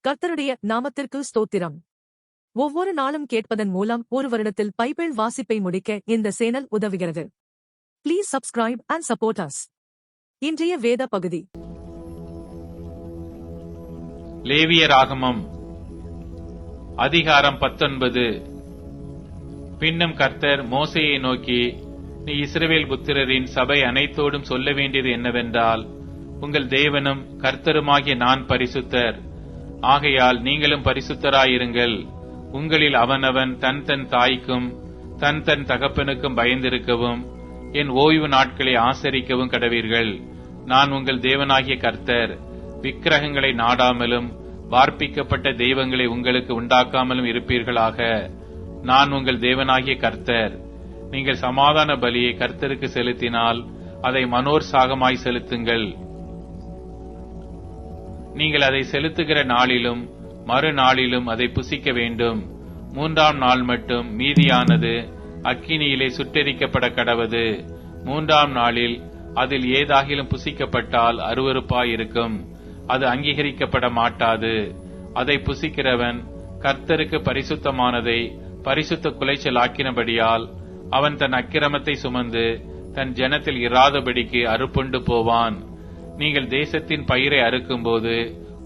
கர்த்தருடைய நாமத்திற்கு ஸ்தோத்திரம். ஒவ்வொரு நாளும் கேட்பதன் மூலம் ஒரு வருடத்தில் பைபிள் வாசிப்பை முடிக்க இந்த சேனல் உதவுகிறது. Please subscribe and support us. இன்றைய வேத பகுதி லேவியராகமம் அதிகாரம் 19. பின்னும் கர்த்தர் மோசேயை நோக்கி, நீ இஸ்ரவேல் புத்திரரின் சபை அனைத்தோடும் சொல்ல வேண்டியது என்னவென்றால், உங்கள் தேவனும் கர்த்தருமாகிய நான் பரிசுத்தர், ஆகையால் நீங்களும் பரிசுத்தராயிருங்கள். உங்களில் அவனவன் தன் தன் தாய்க்கும் தன் தன் தகப்பனுக்கும் பயந்திருக்கவும் என் ஓய்வு நாட்களை ஆசரிக்கவும் கடவீர்கள். நான் உங்கள் தேவனாகிய கர்த்தர். விக்கிரகங்களை நாடாமலும் வார்ப்பிக்கப்பட்ட தெய்வங்களை உங்களுக்கு உண்டாக்காமலும் இருப்பீர்களாக. நான் உங்கள் தேவனாகிய கர்த்தர். நீங்கள் சமாதான பலியை கர்த்தருக்கு செலுத்தினால் அதை மனோற்சாகமாய் செலுத்துங்கள். நீங்கள் அதை செலுத்துகிற நாளிலும் மறுநாளிலும் அதை புசிக்க வேண்டும். 3ஆம் நாள் மட்டும் மீதியானது அக்கினியிலே சுட்டெரிக்கப்பட கடவது. 3ஆம் நாளில் அதில் ஏதாகிலும் புசிக்கப்பட்டால் அருவருப்பாயிருக்கும், அது அங்கீகரிக்கப்பட மாட்டாது. அதை புசிக்கிறவன் கர்த்தருக்கு பரிசுத்தமானதை பரிசுத்த குலைச்சலாக்கினபடியால் அவன் தன் அக்கிரமத்தை சுமந்து தன் ஜனத்தில் இராதபடிக்கு அறுப்புண்டு போவான். நீங்கள் தேசத்தின் பயிரை அறுக்கும்போது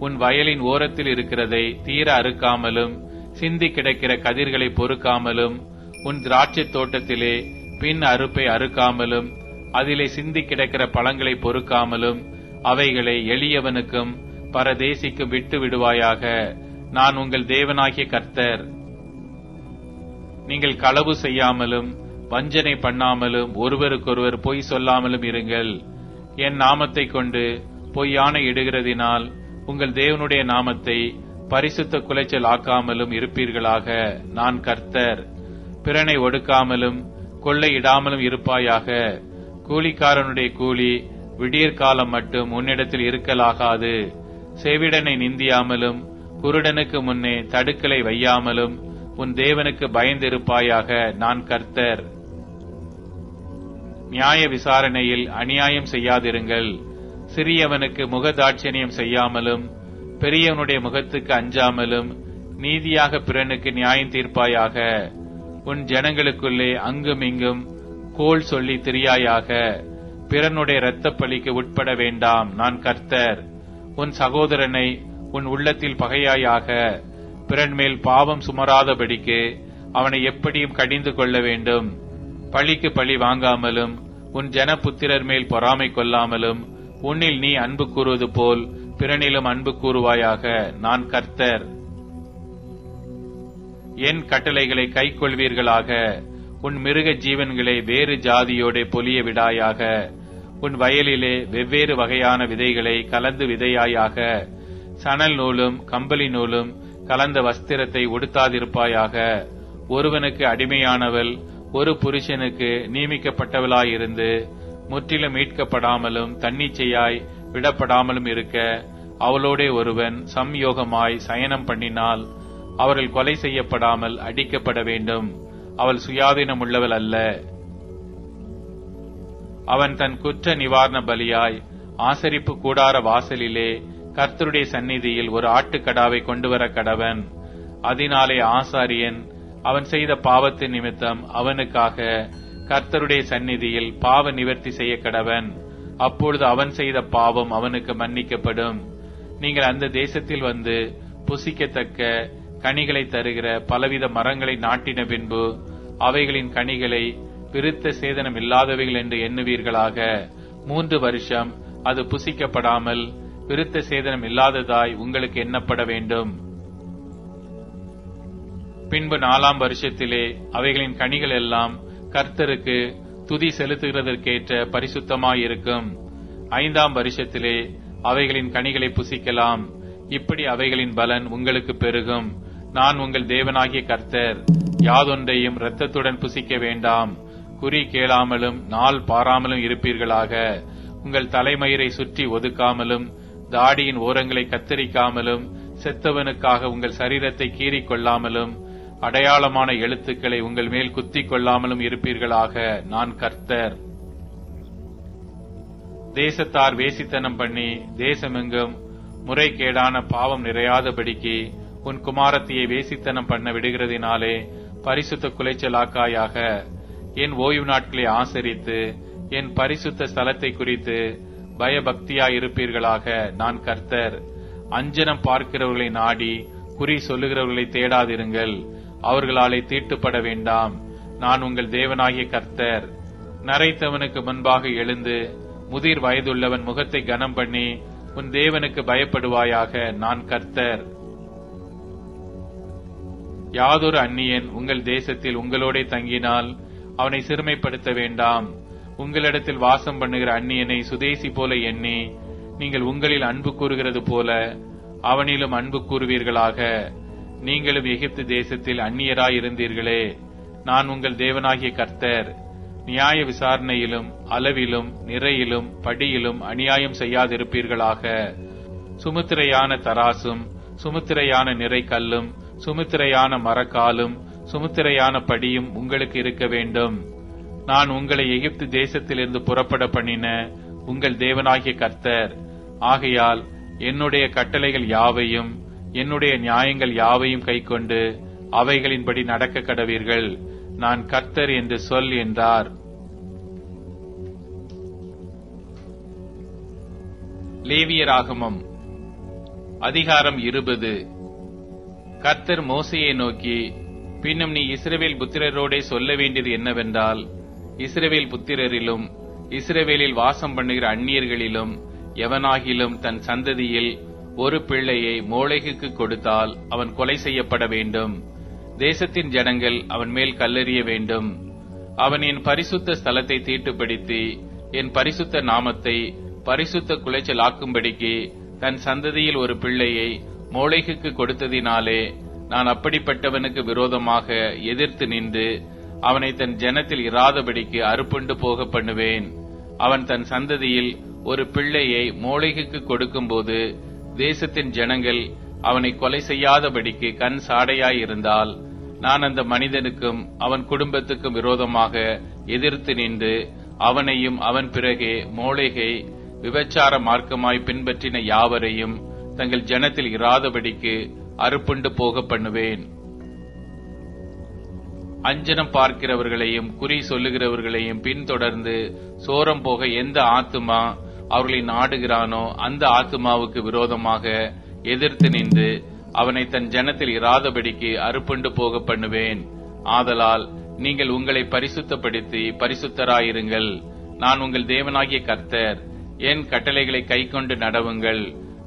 உன் வயலின் ஓரத்தில் இருக்கிறதை தீர அறுக்காமலும் சிந்தி கிடக்கிற கதிர்களை பொறுக்காமலும் உன் திராட்சை தோட்டத்திலே பின் அறுப்பை அறுக்காமலும் அதிலே சிந்தி கிடக்கிற பழங்களை பொறுக்காமலும் அவைகளை எளியவனுக்கும் பரதேசிக்கும் விட்டு விடுவாயாக. நான் உங்கள் தேவனாகிய கர்த்தர். நீங்கள் களவு செய்யாமலும் வஞ்சனை பண்ணாமலும் ஒருவருக்கொருவர் பொய் சொல்லாமலும் இருங்கள். என் நாமத்தை கொண்டு பொய்யான இடுகிறதினால் உங்கள் தேவனுடைய நாமத்தை பரிசுத்த குலைச்சல் ஆக்காமலும் இருப்பீர்களாக. நான் கர்த்தர். பிறனை ஒடுக்காமலும் கொள்ளையிடாமலும் இருப்பாயாக. கூலிக்காரனுடைய கூலி விடியற்காலம் மட்டும் உன்னிடத்தில் இருக்கலாகாது. செவிடனை நிந்தியாமலும் குருடனுக்கு முன்னே தடுக்கலை வையாமலும் உன் தேவனுக்கு பயந்திருப்பாயாக. நான் கர்த்தர். நியாய விசாரணையில் அநியாயம் செய்யாதிருங்கள். சிறியவனுக்கு முகதாட்சணியம் செய்யாமலும் பெரியவனுடைய முகத்துக்கு அஞ்சாமலும் நீதியாக பிறனுக்கு நியாயம் தீர்ப்பாயாக. உன் ஜனங்களுக்குள்ளே அங்கும் இங்கும் கோள் சொல்லி திரியாயாக. பிறனுடைய இரத்தப் பழிக்கு உட்பட வேண்டாம். நான் கர்த்தர். உன் சகோதரனை உன் உள்ளத்தில் பகையாயாக. பிறன் மேல் பாவம் சுமராதபடிக்கு அவனை எப்படியும் கடிந்து கொள்ள வேண்டும். பழிக்கு பழி வாங்காமலும் உன் ஜனபுத்திரர் மேல் பொறாமை கொள்ளாமலும் உன்னில் நீ அன்பு கூறுவது போல் பிறனிலும் அன்பு கூறுவாயாக. நான் கர்த்தர். என் கட்டளைகளை கைக்கொள்வீர்களாக. உன் மிருக ஜீவன்களை வேறு ஜாதியோட பொலிய விடாயாக. உன் வயலிலே வெவ்வேறு வகையான விதைகளை கலந்து விதையாயாக. சணல் நூலும் கம்பளி நூலும் கலந்த வஸ்திரத்தை உடுத்தாதிருப்பாயாக. ஒருவனுக்கு அடிமையானவள் ஒரு புருஷனுக்கு நியமிக்கப்பட்டவளாயிருந்து முற்றிலும் மீட்கப்படாமலும் தன்னிச்சையாய் விடப்படாமலும் இருக்க அவளோடே ஒருவன் சம்யோகமாய் சயனம் பண்ணினால் அவர்கள் கொலை செய்யப்படாமல் அடிக்கப்பட வேண்டும். அவள் சுயாதீனம் உள்ளவள் அல்ல. அவன் தன் குற்ற நிவாரண பலியாய் ஆசரிப்பு கூடார வாசலிலே கர்த்தருடைய சந்நிதியில் ஒரு ஆட்டுக்கடாவை கொண்டு வர கடவன். அதனாலே ஆசாரியன் அவன் செய்த பாவத்தின் நிமித்தம் அவனுக்காக கர்த்தருடைய சந்நிதியில் பாவ நிவர்த்தி செய்ய கடவன். அப்பொழுது அவன் செய்த பாவம் அவனுக்கு மன்னிக்கப்படும். நீங்கள் அந்த தேசத்தில் வந்து புசிக்கத்தக்க கனிகளை தருகிற பலவித மரங்களை நாட்டின பின்பு அவைகளின் கனிகளை விருத்த சேதனம் இல்லாதவைகள் என்று எண்ணுவீர்களாக. 3 வருஷம் அது புசிக்கப்படாமல் விருத்த சேதனம் இல்லாததாய் உங்களுக்கு எண்ணப்பட வேண்டும். பின்பு 4ஆம் வருஷத்திலே அவைகளின் கனிகள் எல்லாம் கர்த்தருக்கு துதி செலுத்துகிறதற்கேற்ற பரிசுத்தமாயிருக்கும். 5ஆம் வருஷத்திலே அவைகளின் கனிகளை புசிக்கலாம். இப்படி அவைகளின் பலன் உங்களுக்கு பெருகும். நான் உங்கள் தேவனாகிய கர்த்தர். யாதொன்றையும் இரத்தத்துடன் புசிக்க வேண்டாம். குறி கேளாமலும் நாள் பாராமலும் இருப்பீர்களாக. உங்கள் தலைமயிரை சுற்றி ஒதுக்காமலும் தாடியின் ஓரங்களை கத்தரிக்காமலும் செத்தவனுக்காக உங்கள் சரீரத்தை கீறிக் கொள்ளாமலும் அடையாளமான எழுத்துக்களை உங்கள் மேல் குத்திக் கொள்ளாமலும் இருப்பீர்களாக. நான் கர்த்தர். தேசத்தார் வேசித்தனம் பண்ணி தேசமெங்கும் முறைகேடான பாவம் நிறையாதபடிக்கு உன் குமாரத்தியை வேசித்தனம் பண்ண விடுகிறதினாலே பரிசுத்த குலைச்சலாக்காயாக. என் ஓய்வு நாட்களை ஆசரித்து என் பரிசுத்த ஸ்தலத்தை குறித்து பயபக்தியாயிருப்பீர்களாக. நான் கர்த்தர். அஞ்சனம் பார்க்கிறவர்களை நாடி குறி சொல்லுகிறவர்களை தேடாதிருங்கள். அவர்களாலே தீட்டுப்பட வேண்டாம். நான் உங்கள் தேவனாகிய கர்த்தர். நரைத்தவனுக்கு முன்பாக எழுந்து முதிர் வயதுள்ளவன் முகத்தை கனம் பண்ணி உன் தேவனுக்கு பயப்படுவாயாக. நான் கர்த்தர். யாதொரு அந்நியன் உங்கள் தேசத்தில் உங்களோட தங்கினால் அவனை சிறுமைப்படுத்த வேண்டாம். உங்களிடத்தில் வாசம் பண்ணுகிற அந்நியனை சுதேசி போல எண்ணி நீங்கள் உங்களில் அன்பு கூறுகிறது போல அவனிலும் அன்பு கூறுவீர்களாக. நீங்களும் எகிப்து தேசத்தில் அந்நியராயிருந்தீர்களே. நான் உங்கள் தேவனாகிய கர்த்தர். நியாய விசாரணையிலும் அளவிலும் நிறையிலும் படியிலும் அநியாயம் செய்யாதிருப்பீர்களாக. சுமுத்திரையான தராசும் சுமுத்திரையான நிறை கல்லும் சுமுத்திரையான மரக்காலும் சுமுத்திரையான படியும் உங்களுக்கு இருக்க வேண்டும். நான் உங்களை எகிப்து தேசத்திலிருந்து புறப்பட பண்ணின உங்கள் தேவனாகிய கர்த்தர். ஆகையால் என்னுடைய கட்டளைகள் யாவையும் என்னுடைய நியாயங்கள் யாவையும் கைக்கொண்டு அவைகளின்படி நடக்க கடவீர்கள். நான் கர்த்தர் என்று சொல் என்றார். லேவியராகமம் அதிகாரம் 20. கர்த்தர் மோசேயை நோக்கி, பின்னும் நீ இஸ்ரவேல் புத்திரரோடே சொல்ல வேண்டியது என்னவென்றால், இஸ்ரவேல் புத்திரரிலும் இஸ்ரவேலில் வாசம் பண்ணுகிற அந்நியர்களிலும் எவனாகிலும் தன் சந்ததியில் ஒரு பிள்ளையை மோளேகுக்கு கொடுத்தால் அவன் கொலை செய்யப்பட வேண்டும். தேசத்தின் ஜனங்கள் அவன் மேல் கல்லெறிய வேண்டும். அவன் என் பரிசுத்த ஸ்தலத்தை தீட்டுப்படுத்தி என் பரிசுத்த நாமத்தை பரிசுத்த குலைச்சலாக்கும்படிக்கு தன் சந்ததியில் ஒரு பிள்ளையை மோளேகுக்கு கொடுத்ததினாலே நான் அப்படிப்பட்டவனுக்கு விரோதமாக எதிர்த்து நின்று அவனை தன் ஜனத்தில் இராதபடிக்கு அறுப்புண்டு போக பண்ணுவேன். அவன் தன் சந்ததியில் ஒரு பிள்ளையை மோளேகுக்கு கொடுக்கும்போது தேசத்தின் ஜனங்கள் அவனை கொலை செய்யாதபடிக்கு கண் சாடையாயிருந்தால் நான் அந்த மனிதனுக்கும் அவன் குடும்பத்துக்கும் விரோதமாக எதிர்த்து நின்று அவனையும் அவன் பிறகே மோளேகை விபச்சார மார்க்கமாய் பின்பற்றின யாவரையும் தங்கள் ஜனத்தில் இராதபடிக்கு அறுப்புண்டு போக பண்ணுவேன். அஞ்சனம் பார்க்கிறவர்களையும் குறி சொல்லுகிறவர்களையும் பின்தொடர்ந்து சோரம் போக எந்த ஆத்துமா அவர்களை நாடுகிறானோ அந்த ஆத்துமாவுக்கு விரோதமாக எதிர்த்து நின்று அவனை தன் ஜனத்தில் இராதபடிக்கு அறுப்புண்டு போக பண்ணுவேன். ஆதலால் நீங்கள் உங்களை பரிசுத்தப்படுத்தி பரிசுத்தராயிருங்கள். நான் உங்கள் தேவனாகிய கர்த்தர். என் கட்டளைகளை கைக்கொண்டு நடவுங்கள்.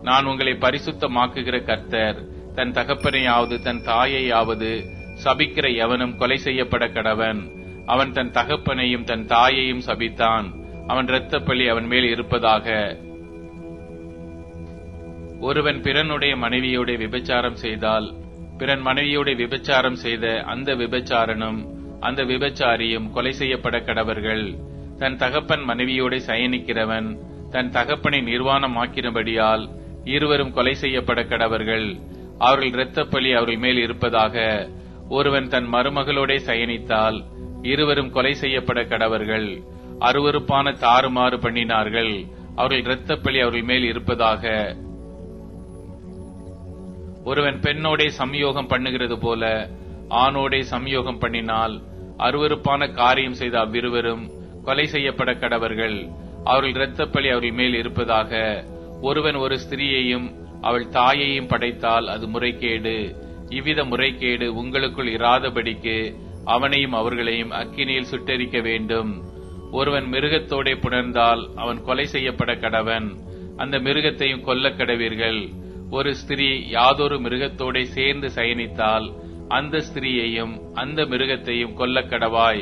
நான் உங்களை பரிசுத்தமாக்குகிற கர்த்தர். தன் தகப்பனையாவது தன் தாயையாவது சபிக்கிற எவனும் கொலை செய்யப்பட கடவன். அவன் தன் தகப்பனையும் தன் தாயையும் சபித்தான். அவன் இரத்தப்பழி அவன் மேல் இருப்பதாக. ஒருவன் பிறனுடைய மனைவியோட விபச்சாரம் செய்தால் பிறன் மனைவியோட விபச்சாரம் செய்த அந்த விபச்சாரனும் அந்த விபச்சாரியும் கொலை செய்யப்பட கடவர்கள். தன் தகப்பன் மனைவியோட சயனிக்கிறவன் தன் தகப்பனை நிர்வாணமாக்கினபடியால் இருவரும் கொலை செய்யப்பட கடவர்கள். அவர்கள் இரத்தப்பழி அவர்கள் மேல் இருப்பதாக. ஒருவன் தன் மருமகளோட சயனித்தால் இருவரும் கொலை செய்யப்பட கடவர்கள். அருவருப்பான தாறுமாறு பண்ணினார்கள். அவர்கள் இரத்தப்பழி அவர்கள் மேல் இருப்பதாக. ஒருவன் பெண்ணோடே சம்யோகம் பண்ணுகிறது போல ஆணோடே சம்யோகம் பண்ணினால் அருவருப்பான காரியம் செய்த அவ்விருவரும் கொலை செய்யப்பட கடவர்கள். அவர்கள் இரத்தப்பழி அவர்கள் மேல் இருப்பதாக. ஒருவன் ஒரு ஸ்திரீயையும் அவள் தாயையும் படைத்தால் அது முறைகேடு. இவ்வித முறைகேடு உங்களுக்குள் இராதபடிக்கு அவனையும் அவர்களையும் அக்கினியில் சுட்டெரிக்க வேண்டும். ஒருவன் மிருகத்தோடே புணர்ந்தால் அவன் கொலை செய்யப்பட கடவன். அந்த மிருகத்தையும் கொல்ல கடவீர்கள். ஒரு ஸ்திரீ யாதொரு மிருகத்தோடே சேர்ந்து சயனித்தால் அந்த ஸ்திரீயையும் அந்த மிருகத்தையும் கொல்ல கடவாய்.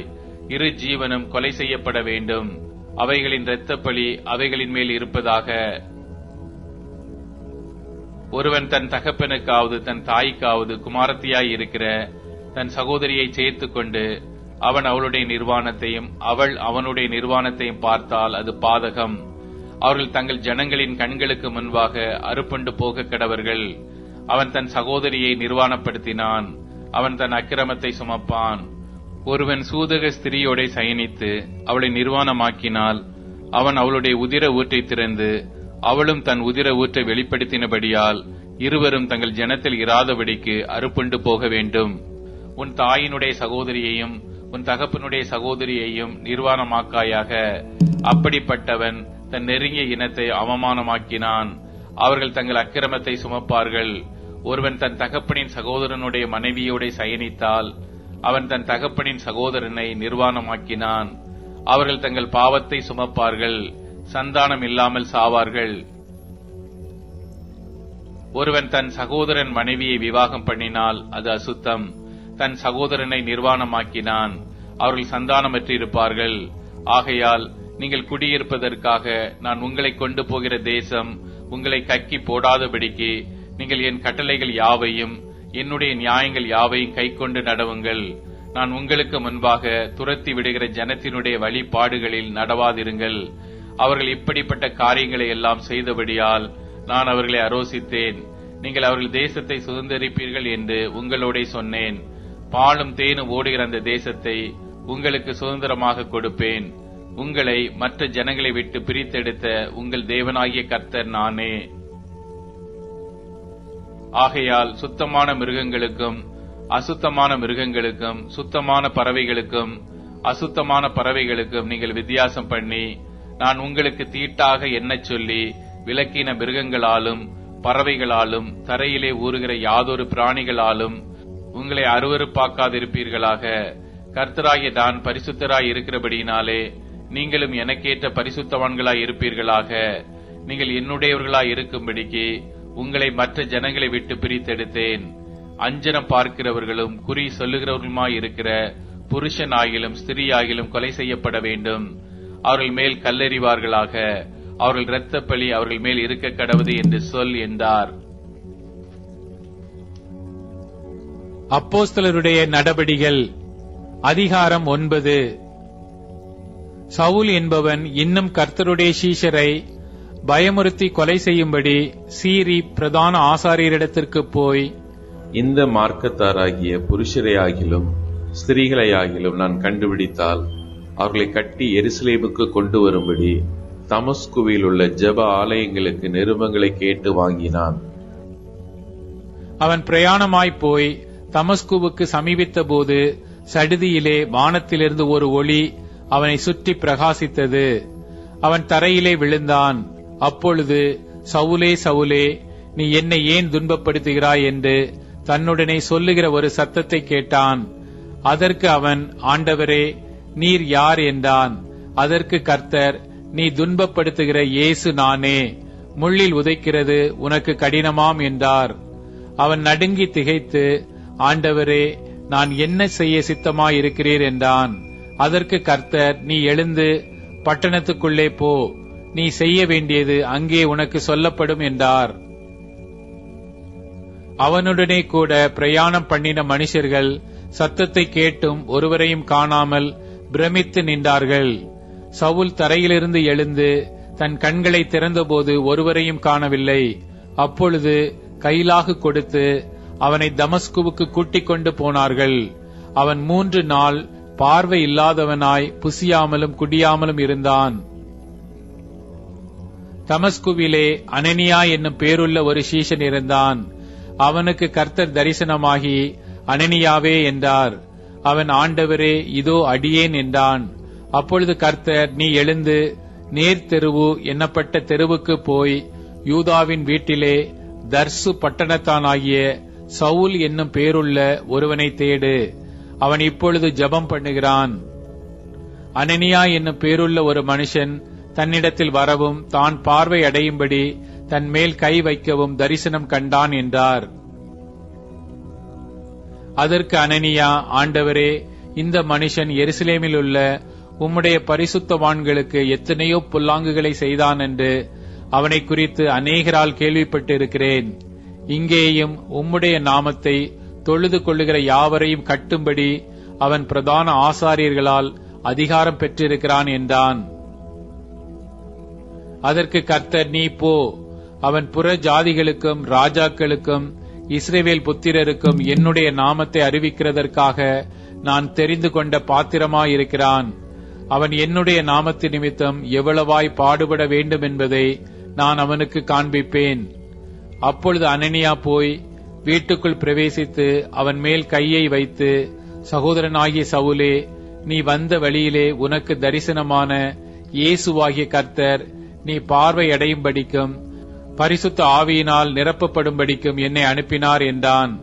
இரு ஜீவனும் கொலை செய்யப்பட வேண்டும். அவைகளின் இரத்தப்பழி அவைகளின் மேல் இருப்பதாக. ஒருவன் தன் தகப்பனுக்காவது தன் தாய்க்காவது குமாரத்தியாய் இருக்கிற தன் சகோதரியை சேர்த்து கொண்டு அவன் அவளுடைய நிர்வாணத்தையும் அவள் அவனுடைய நிர்வாணத்தையும் பார்த்தால் அது பாதகம். அவர்கள் தங்கள் ஜனங்களின் கண்களுக்கு முன்பாக அறுப்புண்டு போக கடவர்கள். அவன் தன் சகோதரியை நிர்வாணப்படுத்தினான். அவன் தன் அக்கிரமத்தை சுமப்பான். ஒருவன் சூதக ஸ்திரியோட சயனித்து அவளை நிர்வாணமாக்கினால் அவன் அவளுடைய உதிர ஊற்றை திறந்து அவளும் தன் உதிர ஊற்றை வெளிப்படுத்தினபடியால் இருவரும் தங்கள் ஜனத்தில் இராதபடிக்கு அறுப்புண்டு போக வேண்டும். உன் தாயினுடைய சகோதரியையும் உன் தகப்பனுடைய சகோதரியையும் நிர்வாணமாக்காயாக. அப்படிப்பட்டவன் தன் நெருங்கிய இனத்தை அவமானமாக்கினான். அவர்கள் தங்கள் அக்கிரமத்தை சுமப்பார்கள். ஒருவன் தன் தகப்பனின் சகோதரனுடைய மனைவியோட சயனித்தால் அவன் தன் தகப்பனின் சகோதரனை நிர்வாணமாக்கினான். அவர்கள் தங்கள் பாவத்தை சுமப்பார்கள். சந்தானம் இல்லாமல் சாவார்கள். ஒருவன் தன் சகோதரன் மனைவியை விவாகம் பண்ணினால் அது அசுத்தம். தன் சகோதரனை நிர்வாணமாக்கினான். அவர்கள் சந்தானமற்றிருப்பார்கள். ஆகையால் நீங்கள் குடியிருப்பதற்காக நான் உங்களை கொண்டு போகிற தேசம் உங்களை கக்கி போடாதபடிக்கு நீங்கள் என் கட்டளைகள் யாவையும் என்னுடைய நியாயங்கள் யாவையும் கைக்கொண்டு நடவுங்கள். நான் உங்களுக்கு முன்பாக துரத்தி விடுகிற ஜனத்தினுடைய வழிபாடுகளில் நடவாதிருங்கள். அவர்கள் இப்படிப்பட்ட காரியங்களை எல்லாம் செய்தபடியால் நான் அவர்களை அரோசித்தேன். நீங்கள் அவர்கள் தேசத்தை சுதந்தரிப்பீர்கள் என்று உங்களோட சொன்னேன். பாலும் தேனும் ஓடுகிற அந்த தேசத்தை உங்களுக்கு சுதந்திரமாக கொடுப்பேன். உங்களை மற்ற ஜனங்களை விட்டு பிரித்தெடுத்த உங்கள் தேவனாகிய கர்த்தர் நானே. ஆகையால் சுத்தமான மிருகங்களுக்கும் அசுத்தமான மிருகங்களுக்கும் சுத்தமான பறவைகளுக்கும் அசுத்தமான பறவைகளுக்கும் நீங்கள் வித்தியாசம் பண்ணி நான் உங்களுக்கு தீட்டாக எண்ணச் சொல்லி விலக்கின மிருகங்களாலும் பறவைகளாலும் தரையிலே ஊறுகிற யாதொரு பிராணிகளாலும் உங்களை அருவருப்பாக்காதிருப்பீர்களாக. கர்த்தராகிய நான் பரிசுத்தராய் இருக்கிறபடியினாலே நீங்களும் எனக்கேற்ற பரிசுத்தவான்களாய் இருப்பீர்களாக. நீங்கள் என்னுடையவர்களாய் இருக்கும்படிக்கு உங்களை மற்ற ஜனங்களை விட்டு பிரித்தெடுத்தேன். அஞ்சனம் பார்க்கிறவர்களும் குறி சொல்லுகிறவர்களுமாய் இருக்கிற புருஷன் ஆகிலும் ஸ்திரீ ஆகிலும் கொலை செய்யப்பட வேண்டும். அவர்கள் மேல் கல்லெறிவார்களாக. அவர்கள் இரத்தப்பழி அவர்கள் மேல் இருக்க கடவுது என்று சொல் என்றார். அப்போஸ்தலருடைய நடபடிகள் அதிகாரம் 9. சவுல் என்பவன் இன்னும் கர்த்தருடைய சீஷரை பயமுறுத்தி கொலை செய்யும்படி சீரி பிரதான ஆசாரியரிடத்திற்கு போய், இந்த மார்க்கத்தாராகிய புருஷரையாகிலும் ஸ்திரீகளையாகிலும் நான் கண்டுபிடித்தால் அவர்களை கட்டி எருசலேமுக்கு கொண்டு வரும்படி தமஸ்குவில் உள்ள ஜெப ஆலயங்களுக்கு நிருபங்களை கேட்டு வாங்கினான். அவன் பிரயாணமாய் போய் தமஸ்குவுக்கு சமீபித்த போது சடுதியிலே வானத்திலிருந்து ஒரு ஒளி அவனை சுற்றி பிரகாசித்தது. அவன் தரையிலே விழுந்தான். அப்பொழுது, சவுலே சவுலே, நீ என்னை ஏன் துன்பப்படுத்துகிறாய் என்று தன்னுடனே சொல்லுகிற ஒரு சத்தத்தை கேட்டான். அதற்கு அவன், ஆண்டவரே, நீர் யார் என்றான். அதற்கு கர்த்தர், நீ துன்பப்படுத்துகிற இயேசு நானே. முள்ளில் உதைக்கிறது உனக்கு கடினமாம் என்றார். அவன் நடுங்கி திகைத்து, ஆண்டவரே, நான் என்ன செய்ய சித்தமாயிருக்கிறீர் என்றான். அதற்கு கர்த்தர், நீ எழுந்து பட்டணத்துக்குள்ளே போ, நீ செய்ய வேண்டியது அங்கே உனக்கு சொல்லப்படும் என்றார். அவனுடனே கூட பிரயாணம் பண்ணின மனுஷர்கள் சத்தத்தை கேட்டும் ஒருவரையும் காணாமல் பிரமித்து நின்றார்கள். சவுல் தரையிலிருந்து எழுந்து தன் கண்களை திறந்தபோது ஒருவரையும் காணவில்லை. அப்பொழுது கைலாகு கொடுத்து அவனை தமஸ்குவுக்கு கூட்டிக் கொண்டு போனார்கள். அவன் 3 நாள் பார்வை இல்லாதவனாய் புசியாமலும் குடியாமலும் இருந்தான். தமஸ்குவிலே அனனியா என்னும் பேருள்ள ஒரு சீஷன் இருந்தான். அவனுக்கு கர்த்தர் தரிசனமாகி, அனனியாவே என்றார். அவன், ஆண்டவரே, இதோ அடியேன் என்றான். அப்பொழுது கர்த்தர், நீ எழுந்து நேர் தெருவு என்னப்பட்ட தெருவுக்கு போய் யூதாவின் வீட்டிலே தர்சு பட்டணத்தானாகிய சவுல் என்னும் பேருள்ள ஒருவனை தேடு. அவன் இப்பொழுது ஜெபம் பண்ணுகிறான். அனனியா என்னும் பேருள்ள ஒரு மனுஷன் தன்னிடத்தில் வரவும் தான் பார்வை அடையும்படி தன் மேல் கை வைக்கவும் தரிசனம் கண்டான் என்றார். அதற்கு அனனியா, ஆண்டவரே, இந்த மனுஷன் எருசலேமில் உள்ள உம்முடைய பரிசுத்தவான்களுக்கு எத்தனையோ பொல்லாங்குகளை செய்தான் என்று அவனை குறித்து அநேகரால் கேள்விப்பட்டிருக்கிறேன். இங்கேயும் உம்முடைய நாமத்தை தொழுது கொள்ளுகிற யாவரையும் கட்டும்படி அவன் பிரதான ஆசாரியர்களால் அதிகாரம் பெற்றிருக்கிறான் என்றான். அதற்கு கர்த்தர், நீ போ, அவன் புற ஜாதிகளுக்கும் ராஜாக்களுக்கும் இஸ்ரவேல் புத்திரருக்கும் என்னுடைய நாமத்தை அறிவிக்கிறதற்காக நான் தெரிந்து கொண்ட பாத்திரமாயிருக்கிறான். அவன் என்னுடைய நாமத்து நிமித்தம் எவ்வளவாய் பாடுபட வேண்டும் என்பதை நான் அவனுக்கு காண்பிப்பேன். அப்பொழுது அனனியா போய் வீட்டுக்குள் பிரவேசித்து அவன் மேல் கையை வைத்து, சகோதரனாகிய சவுலே, நீ வந்த வழியிலே உனக்கு தரிசனமான இயேசுவாகிய கர்த்தர் நீ பார்வையடையும்படிக்கும் பரிசுத்த ஆவியினால் நிரப்பப்படும்படிக்கும் என்னை அனுப்பினார் என்றான்.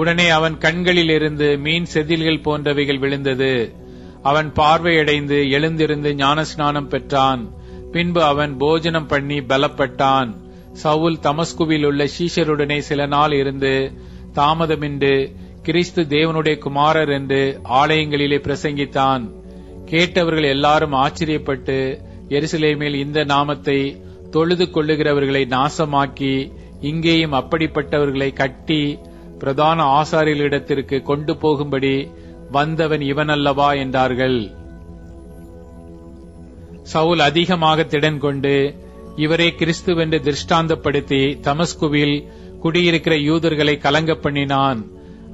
உடனே அவன் கண்களிலிருந்து மீன் செதில்கள் போன்றவைகள் விழுந்தது. அவன் பார்வையடைந்து எழுந்திருந்து ஞானஸ்நானம் பெற்றான். பின்பு அவன் போஜனம் பண்ணி பலப்பட்டான். சவுல் தமஸ்குவில் உள்ள சீஷருடனே சில நாள் இருந்து தாமதமின்றி கிறிஸ்து தேவனுடைய குமாரர் என்று ஆலயங்களிலே பிரசங்கித்தான். கேட்டவர்கள் எல்லாரும் ஆச்சரியப்பட்டு, எருசலேமில் இந்த நாமத்தை தொழுது கொள்ளுகிறவர்களை நாசமாக்கி இங்கேயும் அப்படிப்பட்டவர்களை கட்டி பிரதான ஆசாரியர்களிடத்திற்கு கொண்டு போகும்படி வந்தவன் இவனல்லவா என்றார்கள். சவுல் அதிகமாக திடன் கொண்டு இவரே கிறிஸ்துவென்று திருஷ்டாந்தப்படுத்தி தமஸ்குவில் குடியிருக்கிற யூதர்களை கலங்க பண்ணினான்.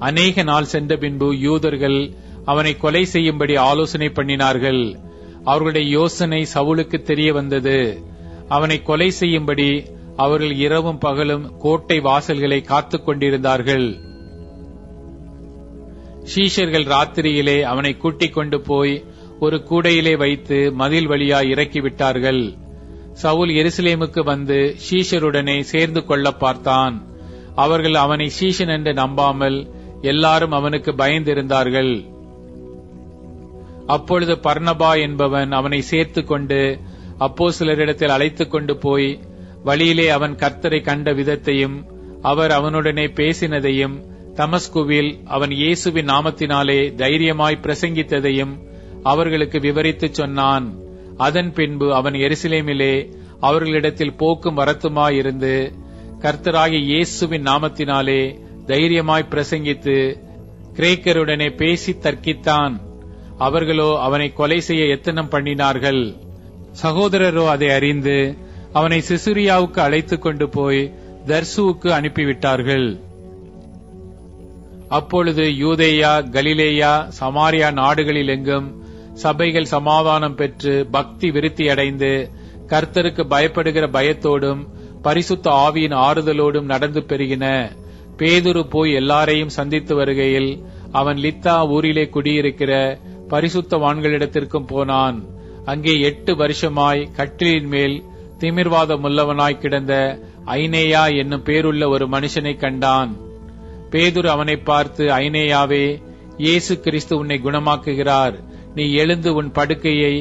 அநேக நாள் சென்ற பின்பு யூதர்கள் அவனை கொலை செய்யும்படி ஆலோசனை பண்ணினார்கள். அவர்களுடைய யோசனை சவுலுக்கு தெரிய வந்தது. அவனை கொலை செய்யும்படி அவர்கள் இரவும் பகலும் கோட்டை வாசல்களை காத்துக் கொண்டிருந்தார்கள். சீஷர்கள் ராத்திரியிலே அவனை கூட்டிக் கொண்டு போய் ஒரு கூடையிலே வைத்து மதில் வழியாய் இறக்கிவிட்டார்கள். சவுல் எருசலேமுக்கு வந்து சீஷருடனே சேர்ந்து கொள்ள பார்த்தான். அவர்கள் அவனை சீஷன் என்று நம்பாமல் எல்லாரும் அவனுக்கு பயந்திருந்தார்கள். அப்பொழுது பர்னபா என்பவன் அவனை சேர்த்து கொண்டு அப்போஸ்தலரிடத்தில் அழைத்துக் கொண்டு போய் வழியிலே அவன் கர்த்தரை கண்ட விதத்தையும் அவர் அவனுடனே பேசினதையும் தமஸ்குவில் அவன் இயேசுவின் நாமத்தினாலே தைரியமாய் பிரசங்கித்ததையும் அவர்களுக்கு விவரித்துச் சொன்னான். அதன் பின்பு அவன் எருசலேமிலே அவர்களிடத்தில் போக்கும் வரத்துமாயிருந்து கர்த்தராகிய இயேசுவின் நாமத்தினாலே தைரியமாய் பிரசங்கித்து கிரேக்கருடனே பேசி தர்க்கித்தான். அவர்களோ அவனை கொலை செய்ய எத்தனம் பண்ணினார்கள். சகோதரரோ அதை அறிந்து அவனை சிசுரியாவுக்கு அழைத்துக் கொண்டு போய் தர்சுவுக்கு அனுப்பிவிட்டார்கள். அப்பொழுது யூதேயா, கலிலேயா, சமாரியா நாடுகளில் எங்கும் சபைகள் சமாதானம் பெற்று பக்தி விருத்தியடைந்து கர்த்தருக்கு பயப்படுகிற பயத்தோடும் பரிசுத்த ஆவியின் ஆறுதலோடும் நடந்து பெருகின. பேதுரு போய் எல்லாரையும் சந்தித்து வருகையில் அவன் லித்தா ஊரிலே குடியிருக்கிற பரிசுத்தவான்களிடத்திற்கும் போனான். அங்கே 8 வருஷமாய் கட்டிலின் மேல் திமிர்வாதம் உள்ளவனாய் கிடந்த ஐனேயா என்னும் பேருள்ள ஒரு மனுஷனை கண்டான். பேதுரு அவனை பார்த்து, ஐனேயாவே, இயேசு கிறிஸ்து உன்னை குணமாக்குகிறார். நீ எழுந்து உன் படுக்கையை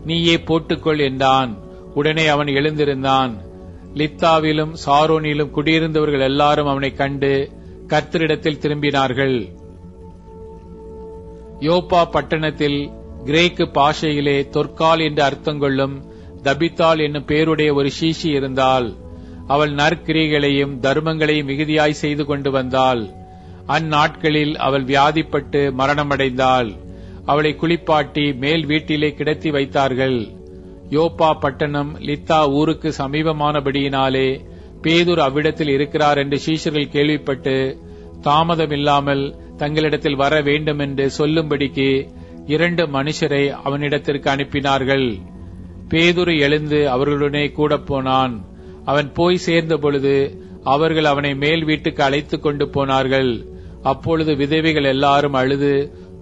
நீயே போட்டுக்கொள் என்றான். உடனே அவன் எழுந்திருந்தான். லித்தாவிலும் சாரோனிலும் குடியிருந்தவர்கள் எல்லாரும் அவனை கண்டு கர்த்தரிடத்தில் திரும்பினார்கள். யோப்பா பட்டணத்தில் கிரேக்கு பாஷையிலே தொற்கால் என்று அர்த்தம் கொள்ளும் தபித்தாள் என்னும் பேருடைய ஒரு சீஷி இருந்தாள். அவள் நற்கிரியைகளையும் தர்மங்களையும் மிகுதியாய் செய்து கொண்டு வந்தாள். அந்நாட்களில் அவள் வியாதிப்பட்டு மரணமடைந்தாள். அவளை குளிப்பாட்டி மேல் வீட்டிலே கிடத்தி வைத்தார்கள். யோப்பா பட்டணம் லித்தா ஊருக்கு சமீபமானபடியினாலே பேதுரு அவ்விடத்தில் இருக்கிறார் என்று சீஷர்கள் கேள்விப்பட்டு தாமதமில்லாமல் தங்களிடத்தில் வர வேண்டும் என்று சொல்லும்படிக்கு 2 மனுஷரை அவனிடத்திற்கு அனுப்பினார்கள். பேதுரு எழுந்து அவர்களுடனே கூட போனான். அவன் போய் சேர்ந்த பொழுது அவர்கள் அவனை மேல் வீட்டுக்கு அழைத்துக் கொண்டு போனார்கள். அப்பொழுது விதவைகள் எல்லாரும் அழுது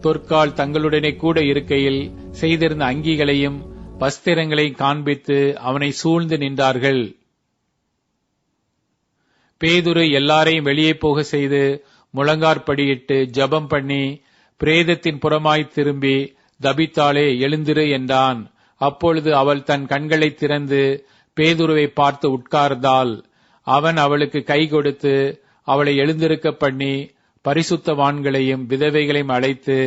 தொற்கால் தங்களுடனே கூட இருக்கையில் செய்திருந்த அங்கிகளையும் வஸ்திரங்களையும் காண்பித்து அவனை சூழ்ந்து நின்றார்கள். பேதுரு எல்லாரையும் வெளியே போக செய்து முழங்காற்படியிட்டு ஜெபம் பண்ணி பிரேதத்தின் புறமாய் திரும்பி, தபித்தாளே, எழுந்திரு என்றான். அப்பொழுது அவள் தன் கண்களை திறந்து பேதுருவை பார்த்து உட்கார்ந்தாள். அவன் அவளுக்கு கை கொடுத்து அவளை எழுந்திருக்க பண்ணி பரிசுத்தவான்களையும் விதவைகளையும் அழைத்து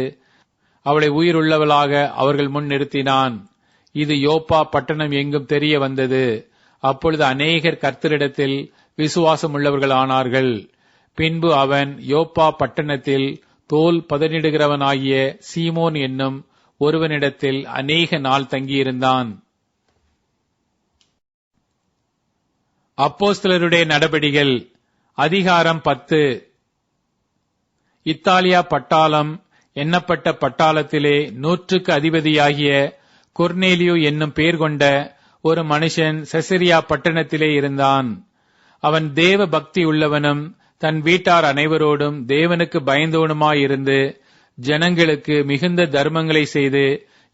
அவளை உயிருள்ளவளாக அவர்கள் முன் நிறுத்தினான். இது யோப்பா பட்டணம் எங்கும் தெரிய வந்தது. அப்பொழுது அநேகர் கர்த்தரிடத்தில் விசுவாசம் உள்ளவர்கள் ஆனார்கள். பின்பு அவன் யோப்பா பட்டணத்தில் தோல் பதனிடுகிறவனாகிய சீமோன் என்னும் ஒருவனிடத்தில் அநேக நாள் தங்கியிருந்தான். அப்போஸ்தலருடைய நடபடிகள் அதிகாரம் 10. இத்தாலியா பட்டாளம் எண்ணப்பட்ட பட்டாளத்திலே 100க்கு அதிபதியாகிய கொர்நேலியு என்னும் பேர் கொண்ட ஒரு மனுஷன் செசரியா பட்டணத்திலே இருந்தான். அவன் தேவ பக்தி உள்ளவனும் தன் வீட்டார் அனைவரோடும் தேவனுக்கு பயந்தவனுமாயிருந்து ஜனங்களுக்கு மிகுந்த தர்மங்களை செய்து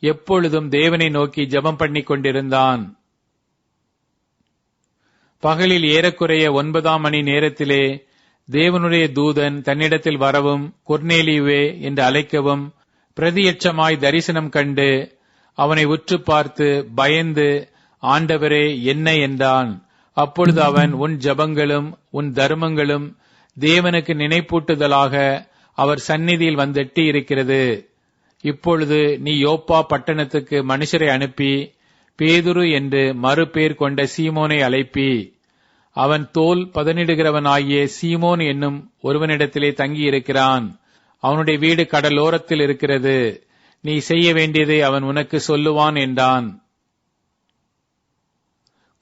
எப்பொழுதும் தேவனை நோக்கி ஜெபம் பண்ணிக் கொண்டிருந்தான். பகலில் ஏறக்குறைய 9 மணி நேரத்திலே தேவனுடைய தூதன் தன்னிடத்தில் வரவும் கொர்நேலியுவே என்று அழைக்கவும் பிரதியட்சமாய் தரிசனம் கண்டு அவனை உற்று பார்த்து பயந்து, ஆண்டவரே, என்ன என்றான். அப்பொழுது அவன், உன் ஜெபங்களும் உன் தர்மங்களும் தேவனுக்கு நினைப்பூட்டுதலாக அவர் சந்நிதியில் வந்தெட்டி இருக்கிறது. இப்பொழுது நீ யோப்பா பட்டணத்துக்கு மனுஷரை அனுப்பி பேதுரு என்று மறுபேர் கொண்ட சீமோனை அழைப்பி, அவன் தோல் பதனிடுகிறவனாகிய சீமோன் என்னும் ஒருவனிடத்திலே தங்கியிருக்கிறான். அவனுடைய வீடு கடலோரத்தில் இருக்கிறது. நீ செய்ய வேண்டியதை அவன் உனக்கு சொல்லுவான் என்றான்.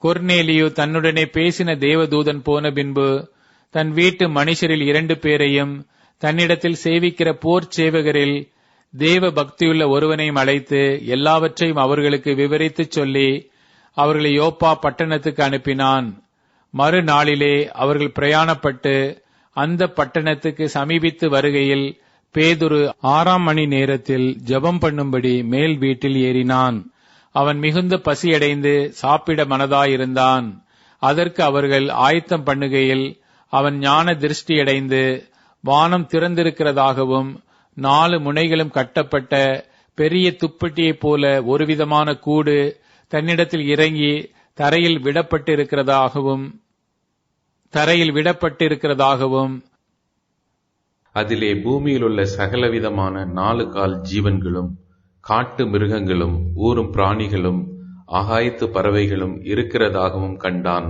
கொர்நேலியு தன்னுடனே பேசின தேவதூதன் போன பின்பு தன் வீட்டு மனுஷரில் 2 பேரையும் தன்னிடத்தில் சேவிக்கிற போர் சேவகரில் தேவ பக்தியுள்ள ஒருவனையும் அழைத்து எல்லாவற்றையும் அவர்களுக்கு விவரித்துச் சொல்லி அவர்களை யோப்பா பட்டணத்துக்கு அனுப்பினான். மறுநாளிலே அவர்கள் பிரயாணப்பட்டு அந்த பட்டணத்துக்கு சமீபித்து வருகையில் பேதுரு 6 மணி நேரத்தில் ஜெபம் பண்ணும்படி மேல் வீட்டில் ஏறினான். அவன் மிகுந்த பசியடைந்து சாப்பிட மனதாயிருந்தான். அதற்கு அவர்கள் ஆயத்தம் பண்ணுகையில் அவன் ஞான திருஷ்டியடைந்து வானம் திறந்திருக்கிறதாகவும் 4 முனைகளும் கட்டப்பட்ட பெரிய துப்பட்டியைப் போல ஒருவிதமான கூடு தன்னிடத்தில் இறங்கி தரையில் விடப்பட்டிருக்கிறதாகவும் அதிலே பூமியில் உள்ள சகலவிதமான 4 கால் ஜீவன்களும் காட்டு மிருகங்களும் ஊரும் பிராணிகளும் ஆகாயத்து பறவைகளும் இருக்கிறதாகவும் கண்டான்.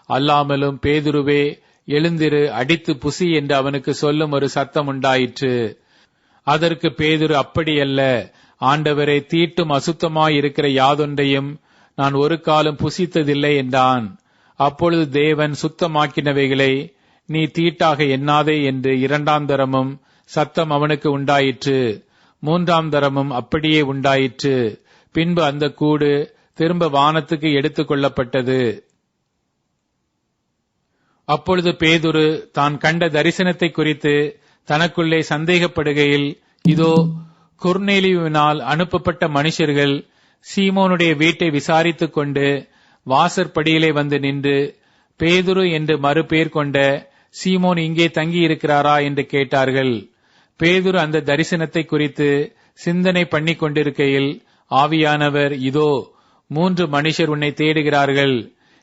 அல்லாமலும் பேதுருவே, எழுந்திரு, அடித்து புசி என்று அவனுக்கு சொல்லும் ஒரு சத்தம் உண்டாயிற்று. அதற்கு பேதுரு, அப்படியல்ல ஆண்டவரே, தீட்டும் அசுத்தமாயிருக்கிற யாதொன்றையும் நான் ஒரு காலம் புசித்ததில்லை என்றான். அப்பொழுது தேவன், சுத்தமாக்கினவைகளை நீ தீட்டாக எண்ணாதே என்று 2ஆம் தரமும் சத்தம் அவனுக்கு உண்டாயிற்று. 3ஆம் தரமும் அப்படியே உண்டாயிற்று. பின்பு அந்த கூடு திரும்ப வானத்துக்கு எடுத்துக் கொள்ளப்பட்டது. அப்பொழுது பேதுரு தான் கண்ட தரிசனத்தை குறித்து தனக்குள்ளே சந்தேகப்படுகையில், இதோ, கொர்நேலியுவினால் அனுப்பப்பட்ட மனுஷர்கள் சீமோனுடைய வீட்டை விசாரித்துக் கொண்டு வாசற்படியிலே வந்து நின்று, பேதுரு என்று மறுபேர் கொண்ட சீமோன் இங்கே தங்கியிருக்கிறாரா என்று கேட்டார்கள். பேதுரு அந்த தரிசனத்தை குறித்து சிந்தனை பண்ணிக் கொண்டிருக்கையில் ஆவியானவர், இதோ, 3 மனுஷர் உன்னை தேடுகிறார்கள்.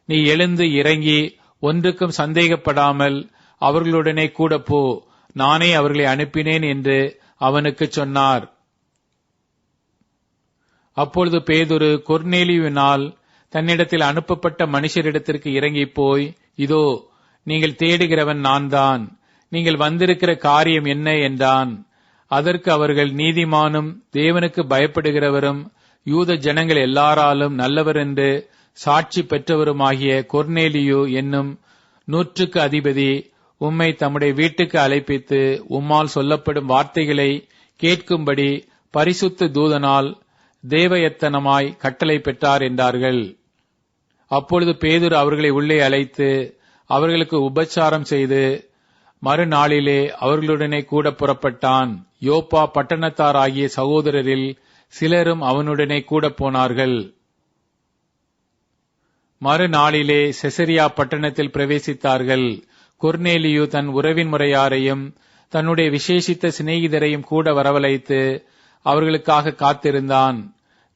நீ எழுந்து இறங்கி ஒன்றுக்கும் சந்தேகப்படாமல் அவர்களுடனே கூட போ, நானே அவர்களை அனுப்பினேன் என்று அவனுக்கு சொன்னார். அப்பொழுது பேதுரு கொர்நேலியுவினால் தன்னிடத்தில் அனுப்பப்பட்ட மனுஷரிடத்திற்கு இறங்கி போய், இதோ, நீங்கள் தேடுகிறவன் நான் தான். நீங்கள் வந்திருக்கிற காரியம் என்ன என்றான். அதற்கு அவர்கள், நீதிமானும் தேவனுக்கு பயப்படுகிறவரும் யூத ஜனங்கள் எல்லாராலும் நல்லவர் என்று சாட்சி பெற்றவருமாகிய கொர்நேலியு என்னும் 100க்கு அதிபதி உம்மை தம்முடைய வீட்டுக்கு அழைப்பித்து உம்மால் சொல்லப்படும் வார்த்தைகளை கேட்கும்படி பரிசுத்த தூதனால் தேவயத்தனமாய் கட்டளை பெற்றார் என்றார்கள். அப்பொழுது பேதுரு அவர்களை உள்ளே அழைத்து அவர்களுக்கு உபச்சாரம் செய்து மறுநாளிலே அவர்களுடனே கூட புறப்பட்டான். யோப்பா பட்டணத்தாராகிய சகோதரரில் சிலரும் அவனுடனே கூட போனார்கள். மறுநாளிலே செசரியா பட்டணத்தில் பிரவேசித்தார்கள். கொர்நேலியு தன் உறவின் முறையாரையும் தன்னுடைய விசேஷித்த சிநேகிதரையும் கூட வரவழைத்து அவர்களுக்காக காத்திருந்தான்.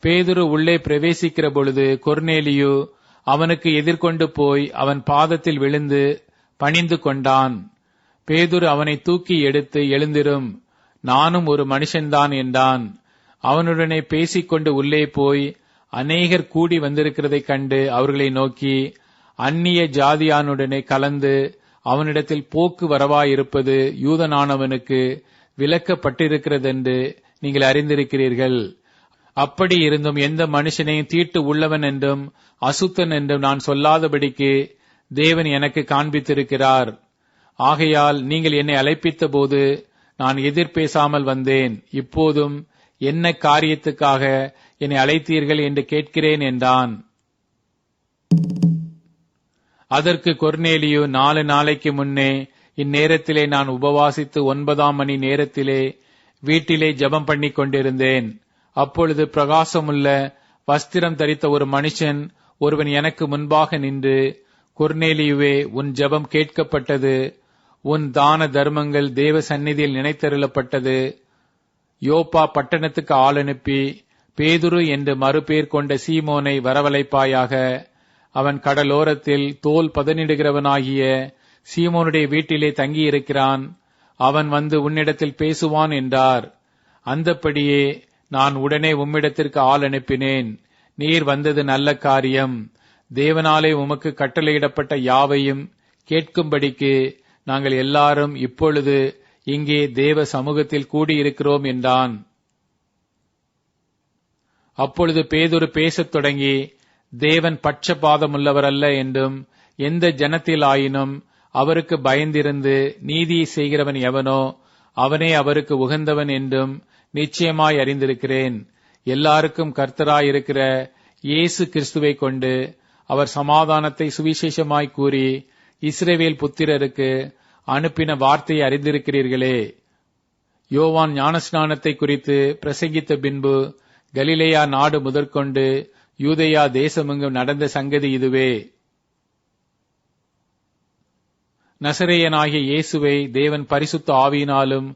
பேதுரு உள்ளே பிரவேசிக்கிற பொழுது கொர்நேலியு அவனுக்கு எதிர்கொண்டு போய் அவன் பாதத்தில் விழுந்து பணிந்து கொண்டான். பேதுரு அவனை தூக்கி எடுத்து, எழுந்திரும், நானும் ஒரு மனுஷன்தான் என்றான். அவனுடனே பேசிக்கொண்டு உள்ளே போய் அநேகர் கூடி வந்திருக்கிறதைக் கண்டு அவர்களை நோக்கி, அந்நிய ஜாதியானுடனே கலந்து அவனிடத்தில் போக்கு வரவாயிருப்பது யூதனானவனுக்கு விலக்கப்பட்டிருக்கிறதென்று நீங்கள் அறிந்திருக்கிறீர்கள். அப்படி இருந்தும் எந்த மனுஷனையும் தீட்டு உள்ளவன் என்றும் அசுத்தன் என்றும் நான் சொல்லாதபடிக்கு தேவன் எனக்கு காண்பித்திருக்கிறார். ஆகையால் நீங்கள் என்னை அழைப்பித்த போது நான் எதிர்பேசாமல் வந்தேன். இப்போதும் என்ன காரியத்துக்காக என்னை அழைத்தீர்கள் என்று கேட்கிறேன் என்றான். அதற்கு கொர்நேலியு, 4 நாளைக்கு முன்னே இந்நேரத்திலே நான் உபவாசித்து 9ஆம் மணி நேரத்திலே வீட்டிலே ஜெபம் பண்ணி கொண்டிருந்தேன். அப்பொழுது பிரகாசமுள்ள வஸ்திரம் தரித்த ஒரு மனுஷன் ஒருவன் எனக்கு முன்பாக நின்று, கொர்நேலியுவே, உன் ஜெபம் கேட்கப்பட்டது, உன் தான தர்மங்கள் தேவ சந்நிதியில் நினைத்தருளப்பட்டது. யோப்பா பட்டணத்துக்கு ஆள் அனுப்பி பேதுரு என்று மறுபேர் கொண்ட சீமோனை வரவழைப்பாயாக. அவன் கடலோரத்தில் தோல் பதனிடுகிறவனாகிய சீமோனுடைய வீட்டிலே தங்கியிருக்கிறான். அவன் வந்து உன்னிடத்தில் பேசுவான் என்றார். அந்தப்படியே நான் உடனே உம்மிடத்திற்கு ஆள் அனுப்பினேன். நீர் வந்தது நல்ல காரியம். தேவனாலே உமக்கு கட்டளையிடப்பட்ட யாவையும் கேட்கும்படிக்கு நாங்கள் எல்லாரும் இப்பொழுது இங்கே தேவ சமூகத்தில் கூடியிருக்கிறோம் என்றான். அப்பொழுது பேதுரு பேசத் தொடங்கி, தேவன் பட்சபாதமுள்ளவரல்ல என்றும், எந்த ஜனத்திலாயினும் அவருக்கு பயந்திருந்து நீதியை செய்கிறவன் எவனோ அவனே அவருக்கு உகந்தவன் என்றும் நிச்சயமாய் அறிந்திருக்கிறேன். எல்லாருக்கும் கர்த்தராயிருக்கிற இயேசு கிறிஸ்துவை கொண்டு அவர் சமாதானத்தை சுவிசேஷமாய் கூறி இஸ்ரவேல் புத்திரருக்கு அனுப்பின வார்த்தையை அறிந்திருக்கிறீர்களே. யோவான் ஞானஸ்நானத்தை குறித்து பிரசங்கித்த பின்பு கலிலேயா நாடு முதற்கொண்டு யூதேயா தேசமெங்கும் நடந்த சங்கதி இதுவே. நசரேயனாகிய இயேசுவை தேவன் பரிசுத்த ஆவியினாலும்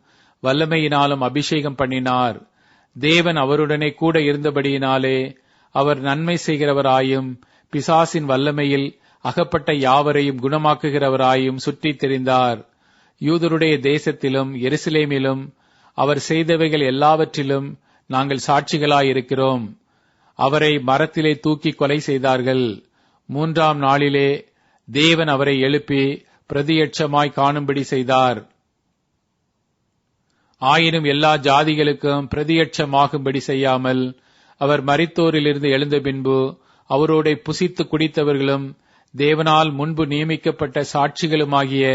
வல்லமையினாலும் அபிஷேகம் பண்ணினார். தேவன் அவருடனே கூட இருந்தபடியினாலே அவர் நன்மை செய்கிறவராயும் பிசாசின் வல்லமையில் அகப்பட்ட யாவரையும் குணமாக்குகிறவராயும் சுற்றித் திரிந்தார். யூதருடைய தேசத்திலும் எருசலேமிலும் அவர் செய்தவைகள் எல்லாவற்றிலும் நாங்கள் சாட்சிகளாயிருக்கிறோம். அவரை மரத்திலே தூக்கி கொலை செய்தார்கள். 3ஆம் நாளிலே தேவன் அவரை எழுப்பி பிரதியட்சமாய் காணும்படி செய்தார். ஆயினும் எல்லா ஜாதிகளுக்கும் பிரதியட்சமாகும்படி செய்யாமல் அவர் மரித்தோரிலிருந்து எழுந்த பின்பு அவரோட புசித்து குடித்தவர்களும் தேவனால் முன்பு நியமிக்கப்பட்ட சாட்சிகளுமாகிய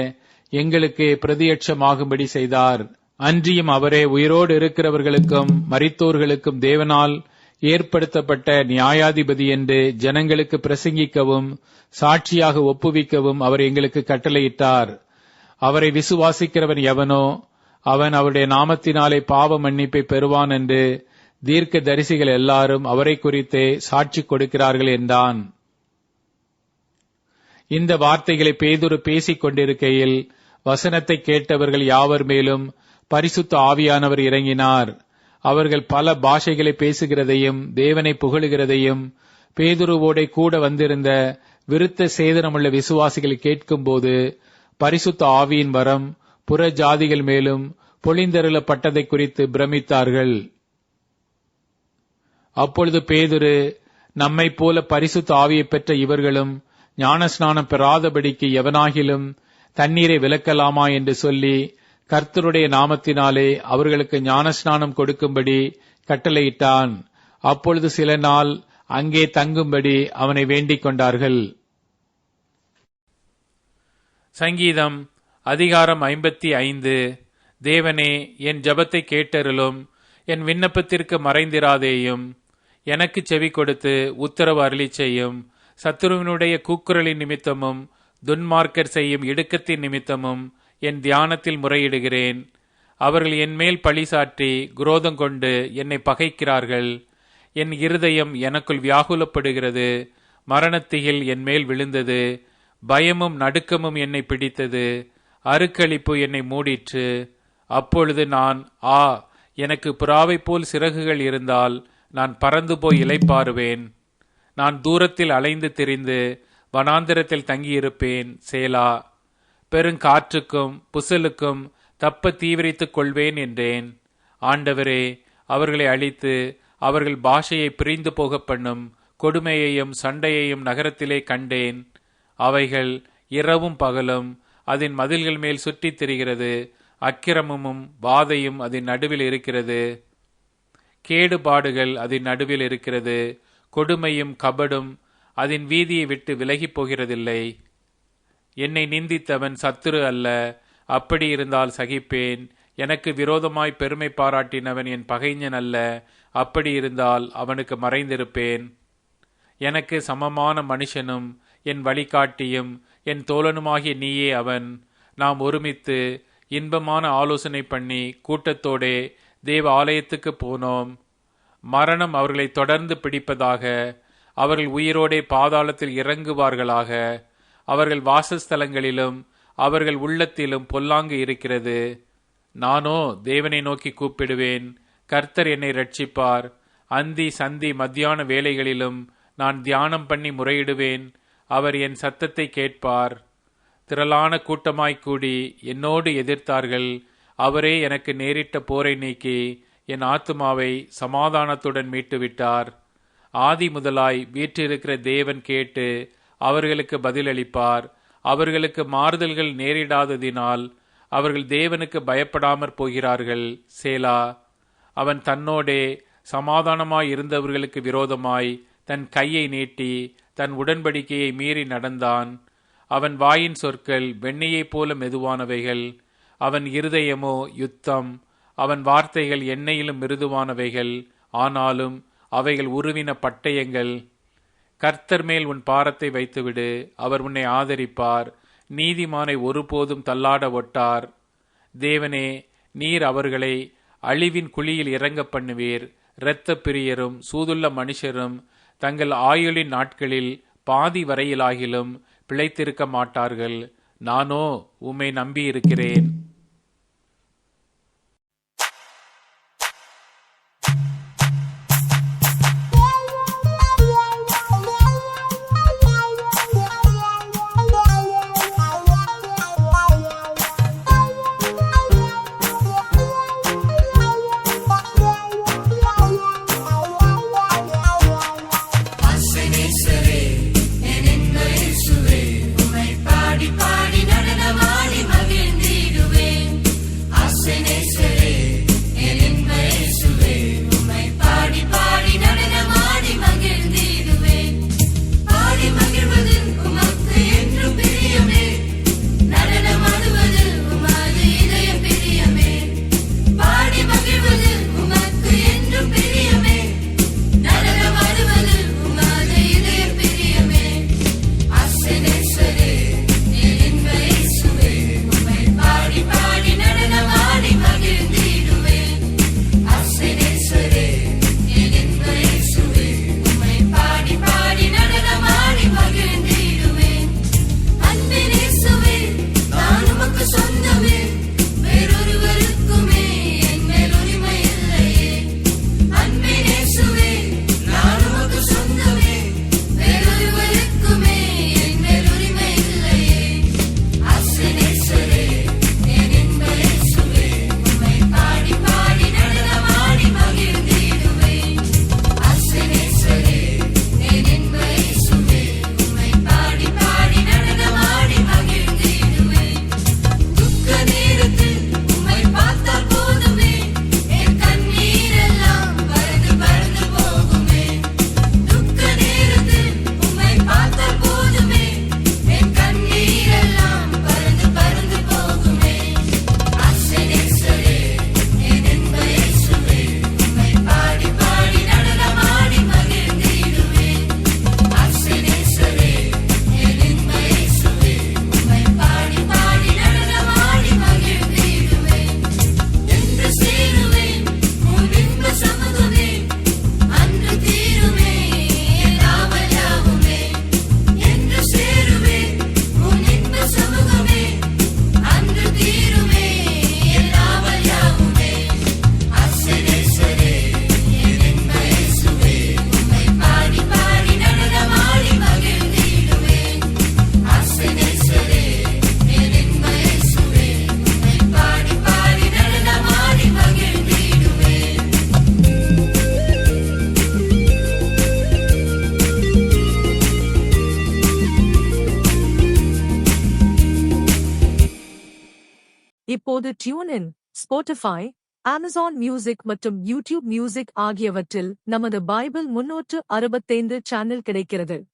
எங்களுக்கு பிரதியட்சமாகும்படி செய்தார். அன்றியும் அவரே உயிரோடு இருக்கிறவர்களுக்கும் மரித்தோர்களுக்கும் தேவனால் ஏற்படுத்தப்பட்ட நியாயாதிபதி என்று ஜனங்களுக்கு பிரசங்கிக்கவும் சாட்சியாக ஒப்புவிக்கவும் அவர் எங்களுக்கு கட்டளையிட்டார். அவரை விசுவாசிக்கிறவன் எவனோ அவன் அவருடைய நாமத்தினாலே பாவ மன்னிப்பை பெறுவான் என்று தீர்க்க தரிசிகள் எல்லாரும் அவரை குறித்தே சாட்சி கொடுக்கிறார்கள் என்றான். இந்த வார்த்தைகளை பேதுரு பேசிக் கொண்டிருக்கையில் வசனத்தை கேட்டவர்கள் யாவர் மேலும் பரிசுத்த ஆவியானவர் இறங்கினார். அவர்கள் பல பாஷைகளை பேசுகிறதையும் தேவனை புகழுகிறதையும் பேதுருவோட கூட வந்திருந்த விருத்த சேதனமுள்ள விசுவாசிகள் கேட்கும்போது பரிசுத்த ஆவியின் வரம் புற ஜாதிகள் மேலும் பொழிந்தருளப்பட்டதை குறித்து பிரமித்தார்கள். அப்பொழுது பேதுரு, நம்மை போல பரிசுத்த ஆவியை பெற்ற இவர்களும் ஞானஸ்நானம் பெறாதபடிக்கு எவனாகிலும் தண்ணீரை விலக்கலாமா என்று சொல்லி கர்த்தருடைய நாமத்தினாலே அவர்களுக்கு ஞானஸ்நானம் கொடுக்கும்படி கட்டளையிட்டான். அப்பொழுது சில நாள் அங்கே தங்கும்படி அவனை வேண்டிக் கொண்டார்கள். சங்கீதம் அதிகாரம் 55. தேவனே, என் ஜெபத்தை கேட்டருளும், என் விண்ணப்பத்திற்கு மறைந்திராதேயும். எனக்கு செவி கொடுத்து உத்தரவு அருளிச் செய்யும். சத்துருவினுடைய கூக்குரலின் நிமித்தமும் துன்மார்க்கர் செய்யும் இடுக்கத்தின் நிமித்தமும் என் தியானத்தில் முறையிடுகிறேன். அவர்கள் என் மேல் பழி சாற்றி குரோதம் கொண்டு என்னை பகைக்கிறார்கள். என் இருதயம் எனக்குள் வியாகுலப்படுகிறது. மரணத்திகில் என் மேல் விழுந்தது. பயமும் நடுக்கமும் என்னை பிடித்தது. அருக்களிப்பு என்னை மூடிற்று. அப்பொழுது நான், எனக்கு புறாவை போல் சிறகுகள் இருந்தால் நான் பறந்து போய் இளைப்பாறுவேன். நான் தூரத்தில் அலைந்து திரிந்து வனாந்திரத்தில் தங்கியிருப்பேன். சேலா. பெருங்காற்றுக்கும் புசலுக்கும் தப்ப தீவிரித்துக் கொள்வேன் என்றேன். ஆண்டவரே, அவர்களை அழித்து அவர்கள் பாஷையை பிரிந்து போக பண்ணும் கொடுமையையும் சண்டையையும் நகரத்திலே கண்டேன். அவைகள் இரவும் பகலும் அதன் மதில்கள் மேல் சுற்றித் திரிகிறது. அக்கிரமமும் வாதையும் அதன் நடுவில் இருக்கிறது. கேடுபாடுகள் அதன் நடுவில் இருக்கிறது. கொடுமையும் கபடும் அதன் வீதியை விட்டு விலகி போகிறதில்லை. என்னை நிந்தித்தவன் சத்துரு அல்ல. அப்படி இருந்தால் சகிப்பேன். எனக்கு விரோதமாய் பெருமை பாராட்டினவன் என் பகைஞன் அல்ல. அப்படி இருந்தால் அவனுக்கு மறைந்திருப்பேன். எனக்கு சமமான மனுஷனும் என் வழிகாட்டியும் என் தோழனுமாகிய நீயே அவன். நாம் ஒருமித்து இன்பமான ஆலோசனை பண்ணி கூட்டத்தோடே தேவ ஆலயத்துக்கு போனோம். மரணம் அவர்களை தொடர்ந்து பிடிப்பதாக. அவர்கள் உயிரோடே பாதாளத்தில் இறங்குவார்களாக. அவர்கள் வாசஸ்தலங்களிலும் அவர்கள் உள்ளத்திலும் பொல்லாங்கு இருக்கிறது. நானோ தேவனை நோக்கி கூப்பிடுவேன். கர்த்தர் என்னை ரட்சிப்பார். அந்தி சந்தி மத்தியான வேளைகளிலும் நான் தியானம் பண்ணி முறையிடுவேன். அவர் என் சத்தத்தை கேட்பார். திரளான கூட்டமாய்க் கூடி என்னோடு எதிர்த்தார்கள். அவரே எனக்கு நேரிட்ட போரை நீக்கி என் ஆத்துமாவை சமாதானத்துடன் மீட்டுவிட்டார். ஆதி முதலாய் வீற்றிருக்கிற தேவன் கேட்டு அவர்களுக்கு பதிலளிப்பார். அவர்களுக்கு மாறுதல்கள் நேரிடாததினால் அவர்கள் தேவனுக்கு பயப்படாமற் போகிறார்கள். சேலா. அவன் தன்னோடே சமாதானமாய் இருந்தவர்களுக்கு விரோதமாய் தன் கையை நீட்டி தன் உடன்படிக்கையை மீறி நடந்தான். அவன் வாயின் சொற்கள் வெண்ணெயைப் போல மெதுவானவைகள். அவன் இருதயமோ யுத்தம். அவன் வார்த்தைகள் எண்ணெயிலும் மிருதுவானவைகள். ஆனாலும் அவைகள் உருவின பட்டயங்கள். கர்த்தர் மேல் உன் பாரத்தை வைத்துவிடு. அவர் உன்னை ஆதரிப்பார். நீதிமானை ஒருபோதும் தள்ளாட ஒட்டார். தேவனே, நீர் அவர்களை அழிவின் குழியில் இறங்க பண்ணுவீர். இரத்த பிரியரும் சூதுள்ள மனுஷரும் தங்கள் ஆயுளின் நாட்களில் பாதி வரையிலாகிலும் பிழைத்திருக்க மாட்டார்கள். நானோ உம்மை நம்பியிருக்கிறேன். இப்போது டியூன், ஸ்பாட்டிஃபை, அமேசான் மியூசிக் மற்றும் யூடியூப் மியூசிக் ஆகியவற்றில் நமது பைபிள் 365 சேனல் கிடைக்கிறது.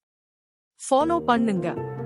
ஃபாலோ பண்ணுங்க.